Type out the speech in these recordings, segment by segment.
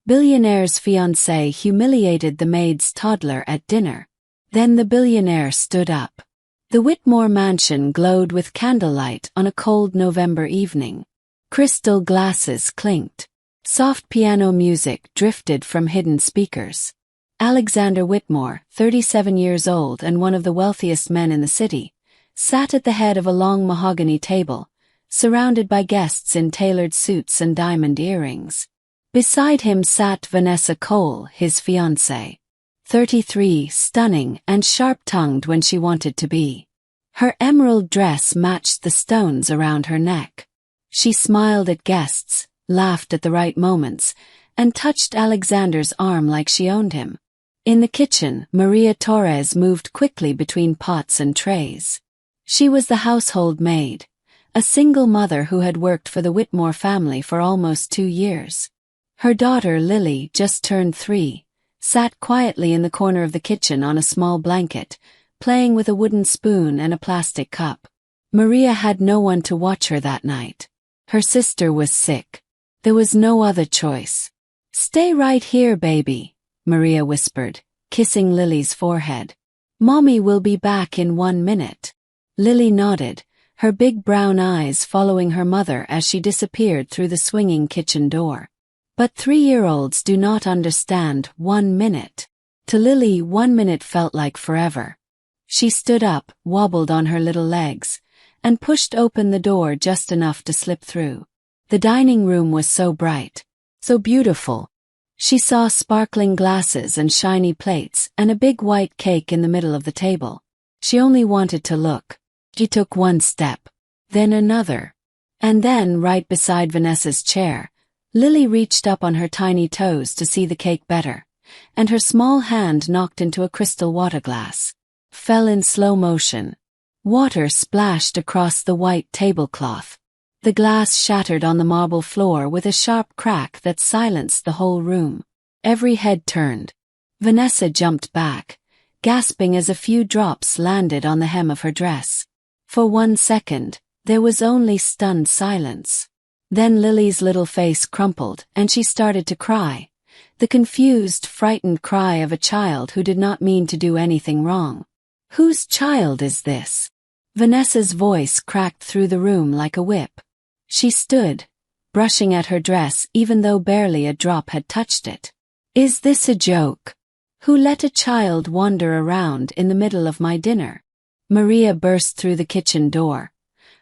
Billionaire's fiancée humiliated the maid's toddler at dinner. Then the billionaire stood up. The Whitmore mansion glowed with candlelight on a cold November evening. Crystal glasses clinked. Soft piano music drifted from hidden speakers. Alexander Whitmore, 37 years old and one of the wealthiest men in the city, sat at the head of a long mahogany table, surrounded by guests in tailored suits and diamond earrings. Beside him sat Vanessa Cole, his fiancée. 33, stunning and sharp-tongued when she wanted to be. Her emerald dress matched the stones around her neck. She smiled at guests, laughed at the right moments, and touched Alexander's arm like she owned him. In the kitchen, Maria Torres moved quickly between pots and trays. She was the household maid, a single mother who had worked for the Whitmore family for almost 2 years. Her daughter Lily, just turned 3, sat quietly in the corner of the kitchen on a small blanket, playing with a wooden spoon and a plastic cup. Maria had no one to watch her that night. Her sister was sick. There was no other choice. "Stay right here, baby," Maria whispered, kissing Lily's forehead. "Mommy will be back in 1 minute." Lily nodded, her big brown eyes following her mother as she disappeared through the swinging kitchen door. But 3-year-olds do not understand 1 minute. To Lily, 1 minute felt like forever. She stood up, wobbled on her little legs, and pushed open the door just enough to slip through. The dining room was so bright, so beautiful. She saw sparkling glasses and shiny plates and a big white cake in the middle of the table. She only wanted to look. She took 1 step, then another. And then, right beside Vanessa's chair, Lily reached up on her tiny toes to see the cake better, and her small hand knocked into a crystal water glass. Fell in slow motion. Water splashed across the white tablecloth. The glass shattered on the marble floor with a sharp crack that silenced the whole room. Every head turned. Vanessa jumped back, gasping as a few drops landed on the hem of her dress. For 1 second, there was only stunned silence. Then Lily's little face crumpled and she started to cry, the confused, frightened cry of a child who did not mean to do anything wrong. "Whose child is this?" Vanessa's voice cracked through the room like a whip. She stood, brushing at her dress even though barely a drop had touched it. "Is this a joke? Who let a child wander around in the middle of my dinner?" Maria burst through the kitchen door,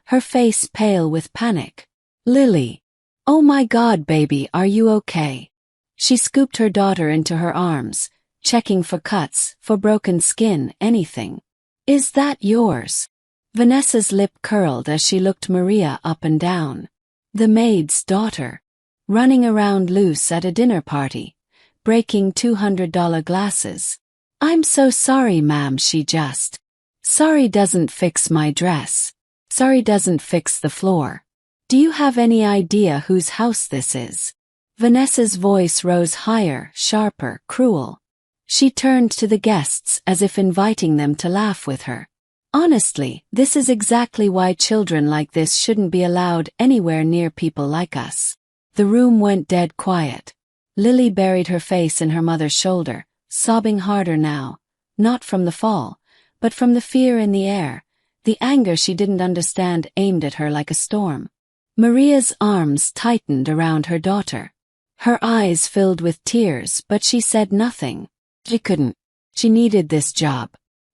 her face pale with panic. "Lily! Oh my God, baby, are you okay?" She scooped her daughter into her arms, checking for cuts, for broken skin, anything. "Is that yours?" Vanessa's lip curled as she looked Maria up and down. The maid's daughter, running around loose at a dinner party, breaking $200 glasses. "I'm so sorry, ma'am," she just. "Sorry doesn't fix my dress. Sorry doesn't fix the floor. Do you have any idea whose house this is?" Vanessa's voice rose higher, sharper, cruel. She turned to the guests as if inviting them to laugh with her. "Honestly, this is exactly why children like this shouldn't be allowed anywhere near people like us." The room went dead quiet. Lily buried her face in her mother's shoulder, sobbing harder now, not from the fall, but from the fear in the air, the anger she didn't understand aimed at her like a storm. Maria's arms tightened around her daughter. Her eyes filled with tears, but she said nothing. She couldn't. She needed this job.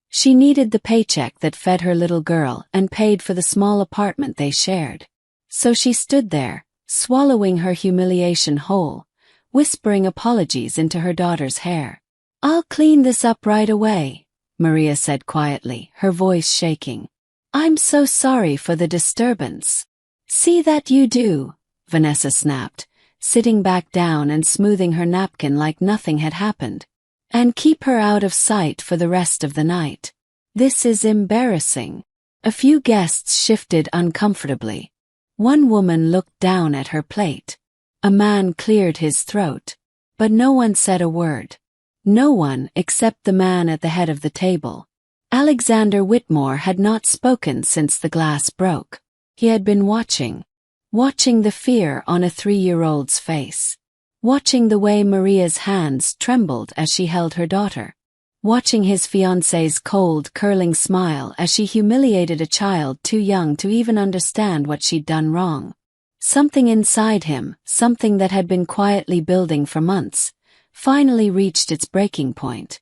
She needed the paycheck that fed her little girl and paid for the small apartment they shared. So she stood there, swallowing her humiliation whole, whispering apologies into her daughter's hair. "I'll clean this up right away," Maria said quietly, her voice shaking. "I'm so sorry for the disturbance." "See that you do," Vanessa snapped, sitting back down and smoothing her napkin like nothing had happened. "And keep her out of sight for the rest of the night. This is embarrassing." A few guests shifted uncomfortably. One woman looked down at her plate. A man cleared his throat. But no one said a word. No one except the man at the head of the table. Alexander Whitmore had not spoken since the glass broke. He had been watching the fear on a 3-year-old's face. watching the way Maria's hands trembled as she held her daughter, watching his fiancée's cold, curling smile as she humiliated a child too young to even understand what she'd done wrong. Something inside him, something that had been quietly building for months, finally reached its breaking point.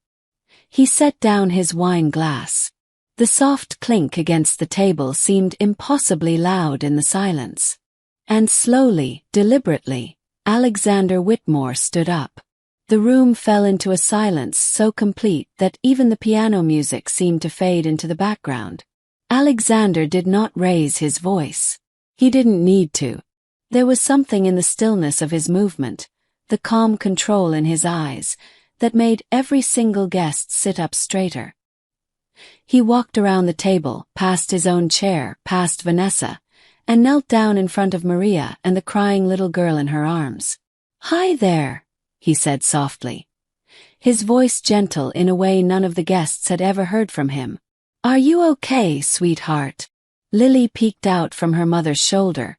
He set down his wine glass. The soft clink against the table seemed impossibly loud in the silence. And slowly, deliberately, Alexander Whitmore stood up. The room fell into a silence so complete that even the piano music seemed to fade into the background. Alexander did not raise his voice. He didn't need to. There was something in the stillness of his movement, the calm control in his eyes, that made every single guest sit up straighter. He walked around the table, past his own chair, past Vanessa, and knelt down in front of Maria and the crying little girl in her arms. "Hi there," he said softly. His voice gentle in a way none of the guests had ever heard from him. "Are you okay, sweetheart?" Lily peeked out from her mother's shoulder,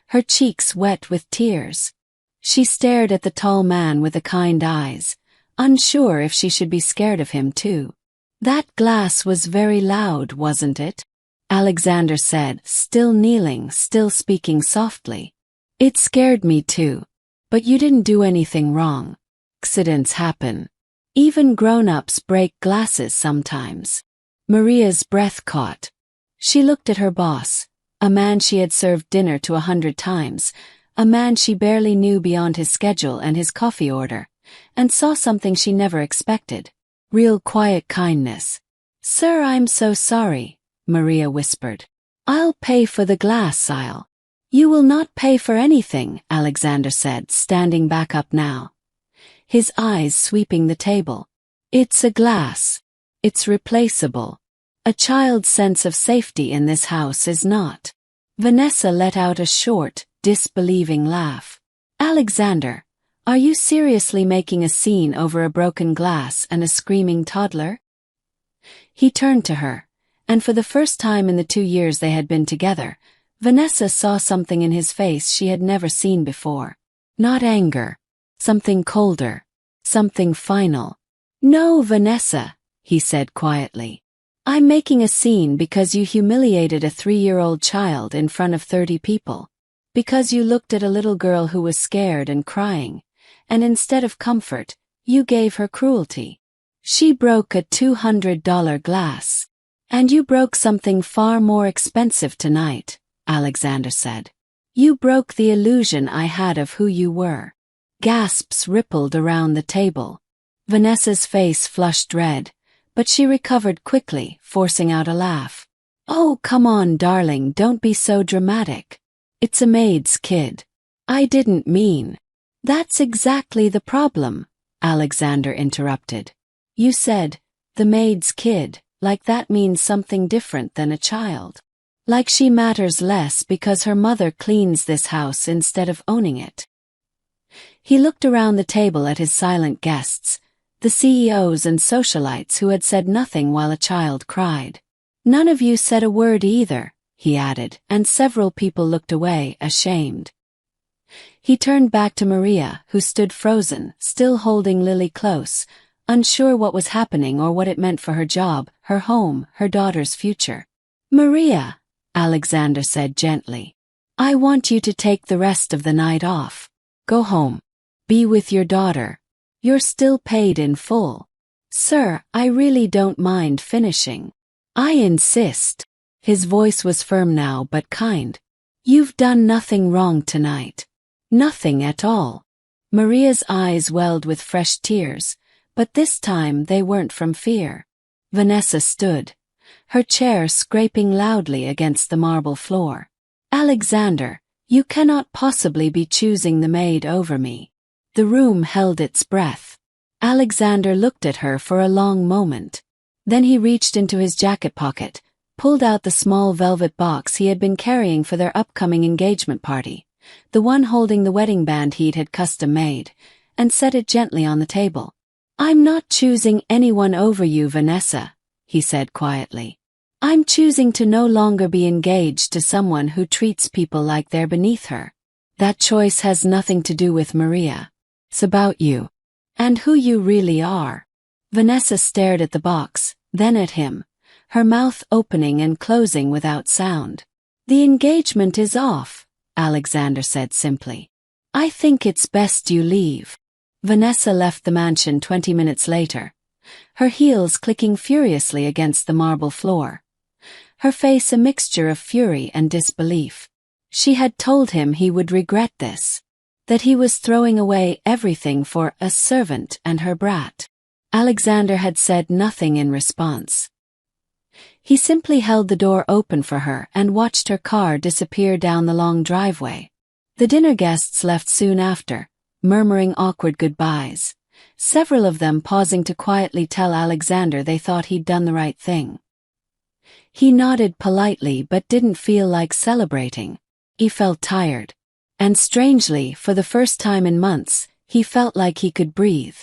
her cheeks wet with tears. She stared at the tall man with the kind eyes, unsure if she should be scared of him too. "That glass was very loud, wasn't it?" Alexander said, still kneeling, still speaking softly. "It scared me too. But you didn't do anything wrong. Accidents happen. Even grown-ups break glasses sometimes." Maria's breath caught. She looked at her boss, a man she had served dinner to 100 times, a man she barely knew beyond his schedule and his coffee order, and saw something she never expected. Real quiet kindness. "Sir, I'm so sorry," Maria whispered. "I'll pay for the glass aisle." "You will not pay for anything," Alexander said, standing back up now, his eyes sweeping the table. "It's a glass. It's replaceable. A child's sense of safety in this house is not." Vanessa let out a short, disbelieving laugh. "Alexander, are you seriously making a scene over a broken glass and a screaming toddler?" He turned to her, and for the first time in the 2 years they had been together, Vanessa saw something in his face she had never seen before. Not anger. Something colder. Something final. "No, Vanessa," he said quietly. "I'm making a scene because you humiliated a 3-year-old child in front of 30 people. Because you looked at a little girl who was scared and crying, and instead of comfort, you gave her cruelty. She broke a $200 glass. And you broke something far more expensive tonight," Alexander said. "You broke the illusion I had of who you were." Gasps rippled around the table. Vanessa's face flushed red, but she recovered quickly, forcing out a laugh. "Oh, come on, darling, don't be so dramatic. It's a maid's kid. I didn't mean." "That's exactly the problem," Alexander interrupted. "You said, the maid's kid, like that means something different than a child. Like she matters less because her mother cleans this house instead of owning it." He looked around the table at his silent guests, the CEOs and socialites who had said nothing while a child cried. "None of you said a word either," he added, and several people looked away, ashamed. He turned back to Maria, who stood frozen, still holding Lily close, unsure what was happening or what it meant for her job, her home, her daughter's future. "Maria," Alexander said gently, "I want you to take the rest of the night off. Go home. Be with your daughter. You're still paid in full." "Sir, I really don't mind finishing." "I insist." His voice was firm now but kind. "You've done nothing wrong tonight. Nothing at all." Maria's eyes welled with fresh tears, but this time they weren't from fear. Vanessa stood, her chair scraping loudly against the marble floor. "Alexander, you cannot possibly be choosing the maid over me." The room held its breath. Alexander looked at her for a long moment. Then he reached into his jacket pocket, pulled out the small velvet box he had been carrying for their upcoming engagement party, the one holding the wedding band he'd had custom made, and set it gently on the table. "I'm not choosing anyone over you, Vanessa," he said quietly. "I'm choosing to no longer be engaged to someone who treats people like they're beneath her. That choice has nothing to do with Maria. It's about you. And who you really are. Vanessa stared at the box, then at him, her mouth opening and closing without sound. The engagement is off, Alexander said simply. I think it's best you leave. Vanessa left the mansion 20 minutes later, her heels clicking furiously against the marble floor. Her face a mixture of fury and disbelief. She had told him he would regret this, that he was throwing away everything for a servant and her brat. Alexander had said nothing in response. He simply held the door open for her and watched her car disappear down the long driveway. The dinner guests left soon after, murmuring awkward goodbyes, several of them pausing to quietly tell Alexander they thought he'd done the right thing. He nodded politely but didn't feel like celebrating. He felt tired. And strangely, for the first time in months, he felt like he could breathe.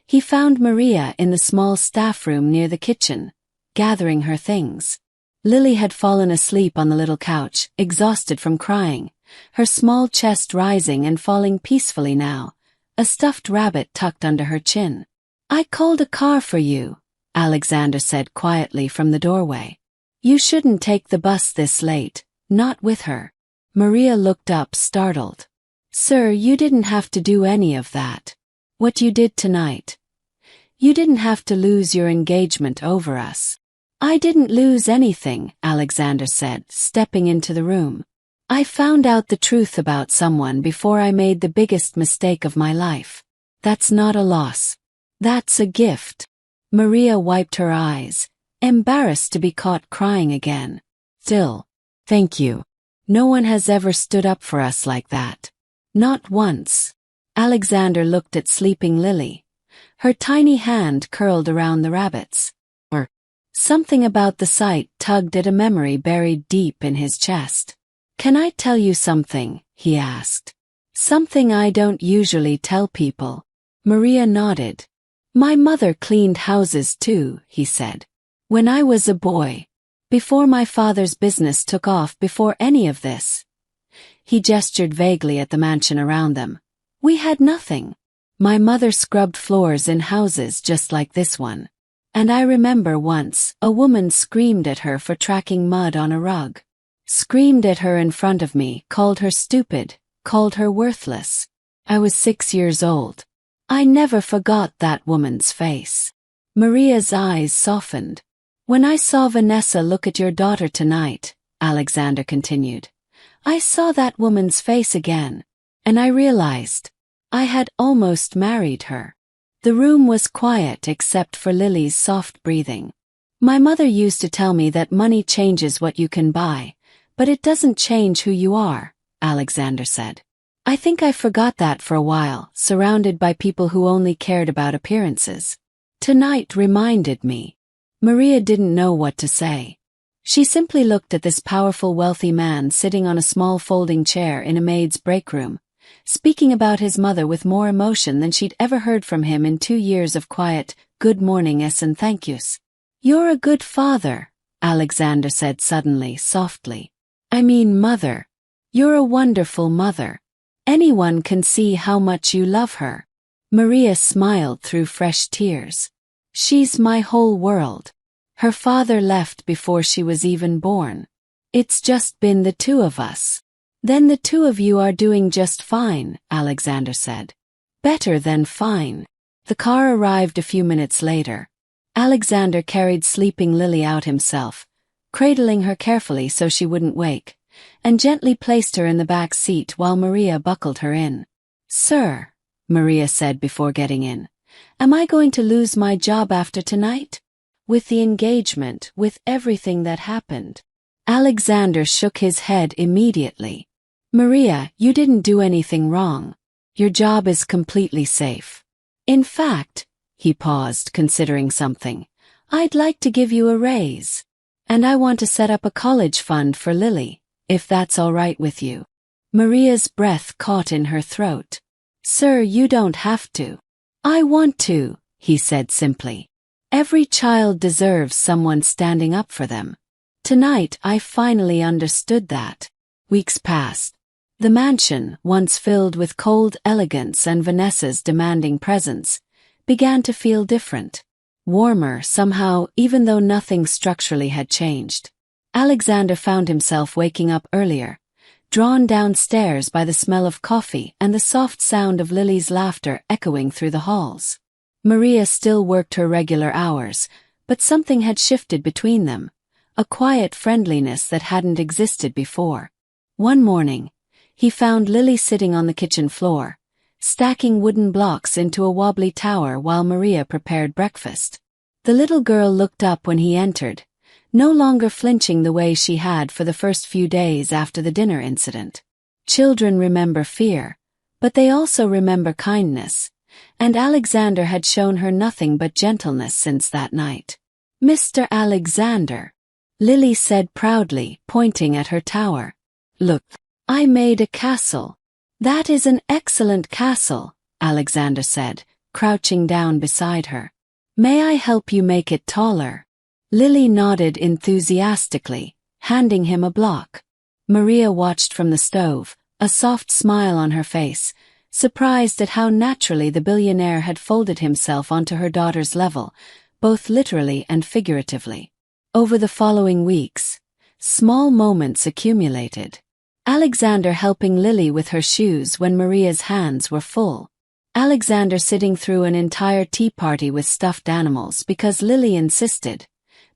He found Maria in the small staff room near the kitchen, gathering her things. Lily had fallen asleep on the little couch, exhausted from crying, her small chest rising and falling peacefully now, a stuffed rabbit tucked under her chin. I called a car for you, Alexander said quietly from the doorway. You shouldn't take the bus this late, not with her. Maria looked up startled. Sir, you didn't have to do any of that. What you did tonight. You didn't have to lose your engagement over us. I didn't lose anything, Alexander said, stepping into the room. I found out the truth about someone before I made the biggest mistake of my life. That's not a loss. That's a gift. Maria wiped her eyes, embarrassed to be caught crying again. Still, thank you. No one has ever stood up for us like that. Not once. Alexander looked at sleeping Lily. Her tiny hand curled around the rabbits. Something about the sight tugged at a memory buried deep in his chest. Can I tell you something? He asked. Something I don't usually tell people. Maria nodded. My mother cleaned houses too, he said. When I was a boy. Before my father's business took off, before any of this. He gestured vaguely at the mansion around them. We had nothing. My mother scrubbed floors in houses just like this one. And I remember once, a woman screamed at her for tracking mud on a rug. Screamed at her in front of me, called her stupid, called her worthless. I was 6 years old. I never forgot that woman's face. Maria's eyes softened. When I saw Vanessa look at your daughter tonight, Alexander continued, I saw that woman's face again, and I realized I had almost married her. The room was quiet except for Lily's soft breathing. My mother used to tell me that money changes what you can buy, but it doesn't change who you are, Alexander said. I think I forgot that for a while, surrounded by people who only cared about appearances. Tonight reminded me. Maria didn't know what to say. She simply looked at this powerful, wealthy man sitting on a small folding chair in a maid's break room, speaking about his mother with more emotion than she'd ever heard from him in 2 years of quiet, good morning-s and thank yous. You're a good father, Alexander said suddenly, softly. I mean mother. You're a wonderful mother. Anyone can see how much you love her. Maria smiled through fresh tears. She's my whole world. Her father left before she was even born. It's just been the two of us. Then the two of you are doing just fine, Alexander said. Better than fine. The car arrived a few minutes later. Alexander carried sleeping Lily out himself, cradling her carefully so she wouldn't wake, and gently placed her in the back seat while Maria buckled her in. Sir, Maria said before getting in, am I going to lose my job after tonight? With the engagement, with everything that happened? Alexander shook his head immediately. Maria, you didn't do anything wrong. Your job is completely safe. In fact, he paused, considering something, I'd like to give you a raise. And I want to set up a college fund for Lily, if that's all right with you. Maria's breath caught in her throat. Sir, you don't have to. I want to, he said simply. Every child deserves someone standing up for them. Tonight I finally understood that. Weeks passed. The mansion, once filled with cold elegance and Vanessa's demanding presence, began to feel different. Warmer, somehow, even though nothing structurally had changed. Alexander found himself waking up earlier, drawn downstairs by the smell of coffee and the soft sound of Lily's laughter echoing through the halls. Maria still worked her regular hours, but something had shifted between them, a quiet friendliness that hadn't existed before. One morning, he found Lily sitting on the kitchen floor, stacking wooden blocks into a wobbly tower while Maria prepared breakfast. The little girl looked up when he entered, no longer flinching the way she had for the first few days after the dinner incident. Children remember fear, but they also remember kindness, and Alexander had shown her nothing but gentleness since that night. "Mr. Alexander," Lily said proudly, pointing at her tower. "Look, I made a castle." "That is an excellent castle," Alexander said, crouching down beside her. "May I help you make it taller?" Lily nodded enthusiastically, handing him a block. Maria watched from the stove, a soft smile on her face, surprised at how naturally the billionaire had folded himself onto her daughter's level, both literally and figuratively. Over the following weeks, small moments accumulated. Alexander helping Lily with her shoes when Maria's hands were full. Alexander sitting through an entire tea party with stuffed animals because Lily insisted.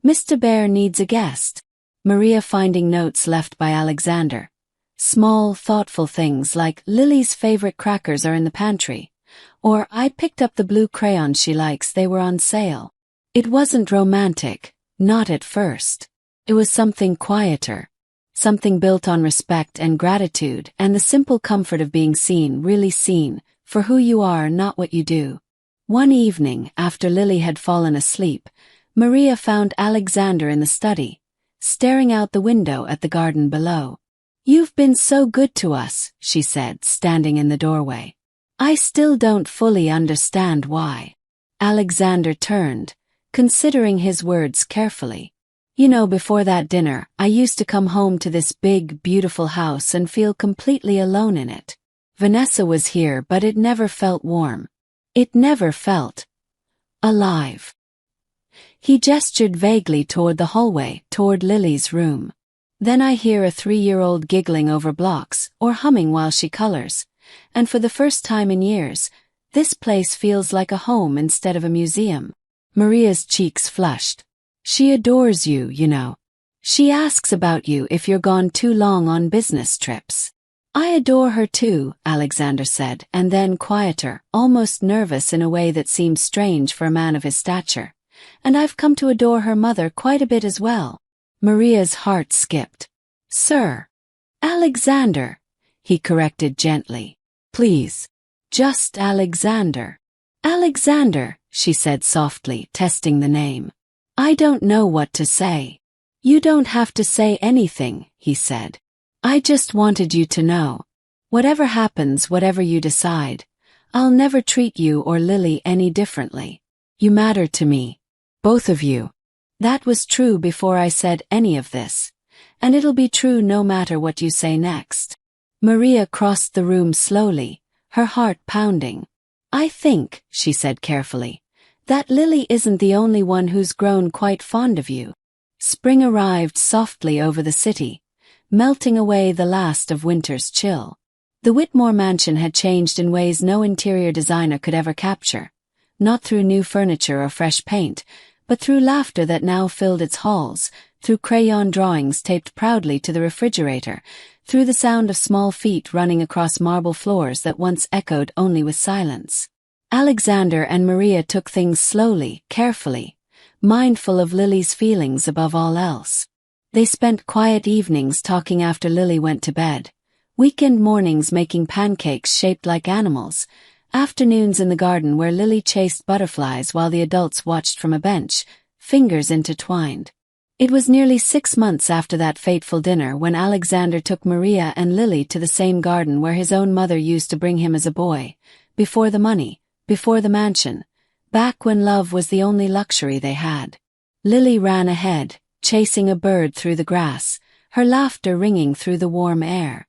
"Mr. Bear needs a guest." Maria finding notes left by Alexander. Small, thoughtful things like "Lily's favorite crackers are in the pantry," or "I picked up the blue crayons she likes, they were on sale." It wasn't romantic, not at first. It was something quieter. Something built on respect and gratitude and the simple comfort of being seen, really seen, for who you are, not what you do. One evening, after Lily had fallen asleep, Maria found Alexander in the study, staring out the window at the garden below. "You've been so good to us," she said, standing in the doorway. "I still don't fully understand why." Alexander turned, considering his words carefully. "You know, before that dinner, I used to come home to this big, beautiful house and feel completely alone in it. Vanessa was here, but it never felt warm. It never felt alive." He gestured vaguely toward the hallway, toward Lily's room. "Then I hear a 3-year-old giggling over blocks, or humming while she colors, and for the first time in years, this place feels like a home instead of a museum." Maria's cheeks flushed. "She adores you, you know. She asks about you if you're gone too long on business trips." "I adore her too," Alexander said, and then quieter, almost nervous in a way that seemed strange for a man of his stature. "And I've come to adore her mother quite a bit as well." Maria's heart skipped. "Sir. Alexander," he corrected gently. "Please. Just Alexander." "Alexander," she said softly, testing the name. "I don't know what to say." "You don't have to say anything," he said. "I just wanted you to know. Whatever happens, whatever you decide, I'll never treat you or Lily any differently. You matter to me. Both of you. That was true before I said any of this, and it'll be true no matter what you say next." Maria crossed the room slowly, her heart pounding. "I think," she said carefully, "that Lily isn't the only one who's grown quite fond of you." Spring arrived softly over the city, melting away the last of winter's chill. The Whitmore mansion had changed in ways no interior designer could ever capture, not through new furniture or fresh paint, but through laughter that now filled its halls, through crayon drawings taped proudly to the refrigerator, through the sound of small feet running across marble floors that once echoed only with silence. Alexander and Maria took things slowly, carefully, mindful of Lily's feelings above all else. They spent quiet evenings talking after Lily went to bed, weekend mornings making pancakes shaped like animals, afternoons in the garden where Lily chased butterflies while the adults watched from a bench, fingers intertwined. It was nearly 6 months after that fateful dinner when Alexander took Maria and Lily to the same garden where his own mother used to bring him as a boy, before the money, before the mansion, back when love was the only luxury they had. Lily ran ahead, chasing a bird through the grass, her laughter ringing through the warm air.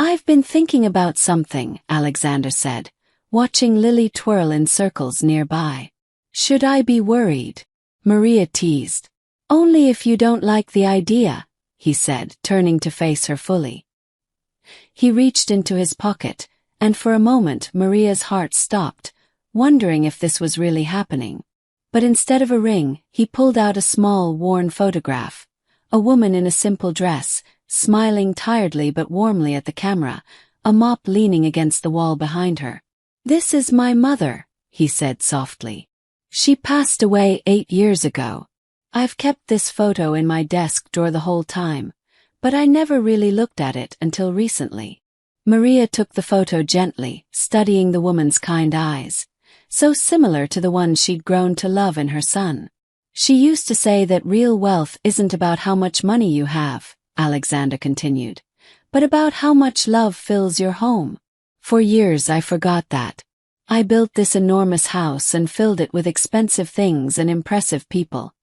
I've been thinking about something, Alexander said, watching Lily twirl in circles nearby. Should I be worried? Maria teased. Only if you don't like the idea, he said, turning to face her fully. He reached into his pocket, and for a moment Maria's heart stopped, wondering if this was really happening. But instead of a ring, he pulled out a small, worn photograph. A woman in a simple dress, smiling tiredly but warmly at the camera, a mop leaning against the wall behind her. This is my mother, he said softly. She passed away 8 years ago. I've kept this photo in my desk drawer the whole time, but I never really looked at it until recently. Maria took the photo gently, studying the woman's kind eyes, so similar to the ones she'd grown to love in her son. She used to say that real wealth isn't about how much money you have, Alexander continued, but about how much love fills your home. For years I forgot that. I built this enormous house and filled it with expensive things and impressive people,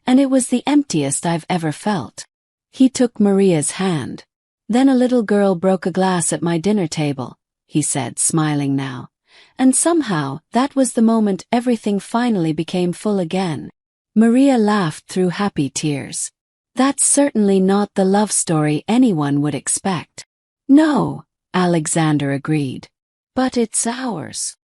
and it was the emptiest I've ever felt. He took Maria's hand. Then a little girl broke a glass at my dinner table, he said, smiling now. And somehow, that was the moment everything finally became full again. Maria laughed through happy tears. That's certainly not the love story anyone would expect. No, Alexander agreed. But it's ours.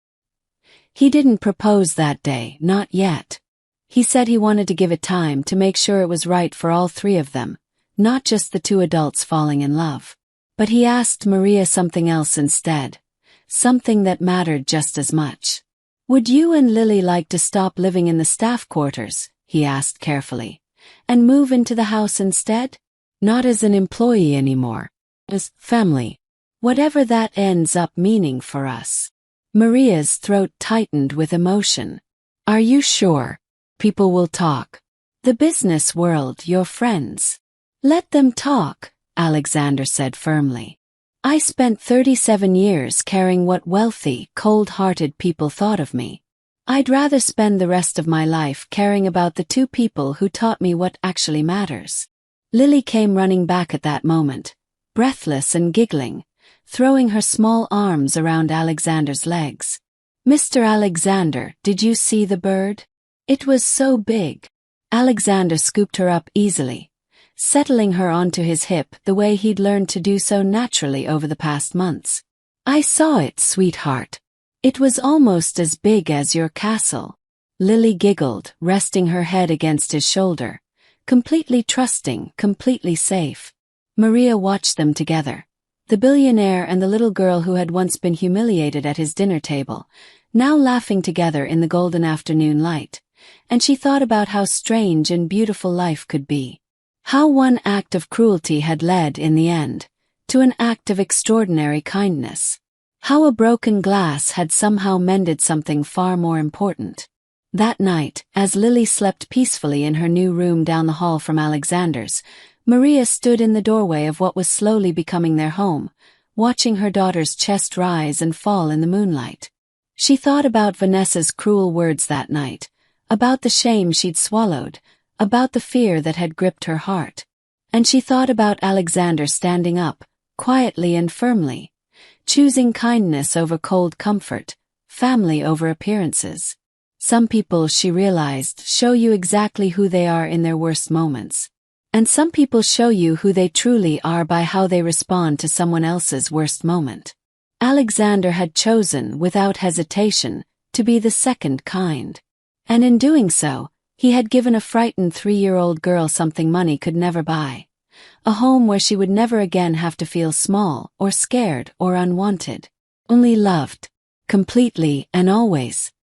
He didn't propose that day, not yet. He said he wanted to give it time to make sure it was right for all three of them, not just the two adults falling in love. But he asked Maria something else instead, something that mattered just as much. Would you and Lily like to stop living in the staff quarters, he asked carefully, and move into the house instead? Not as an employee anymore, as family. Whatever that ends up meaning for us. Maria's throat tightened with emotion. Are you sure? People will talk. The business world, your friends. Let them talk, Alexander said firmly. I spent 37 years caring what wealthy, cold-hearted people thought of me. I'd rather spend the rest of my life caring about the two people who taught me what actually matters. Lily came running back at that moment, breathless and giggling, throwing her small arms around Alexander's legs. Mr. Alexander, did you see the bird? It was so big. Alexander scooped her up easily, settling her onto his hip the way he'd learned to do so naturally over the past months. I saw it, sweetheart. It was almost as big as your castle. Lily giggled, resting her head against his shoulder, completely trusting, completely safe. Maria watched them together. The billionaire and the little girl who had once been humiliated at his dinner table, now laughing together in the golden afternoon light, and she thought about how strange and beautiful life could be. How one act of cruelty had led, in the end, to an act of extraordinary kindness. How a broken glass had somehow mended something far more important. That night, as Lily slept peacefully in her new room down the hall from Alexander's, Maria stood in the doorway of what was slowly becoming their home, watching her daughter's chest rise and fall in the moonlight. She thought about Vanessa's cruel words that night, about the shame she'd swallowed, about the fear that had gripped her heart. And she thought about Alexander standing up, quietly and firmly, choosing kindness over cold comfort, family over appearances. Some people, she realized, show you exactly who they are in their worst moments. And some people show you who they truly are by how they respond to someone else's worst moment. Alexander had chosen, without hesitation, to be the second kind. And in doing so, he had given a frightened 3-year-old girl something money could never buy. A home where she would never again have to feel small, or scared, or unwanted. Only loved. Completely and always.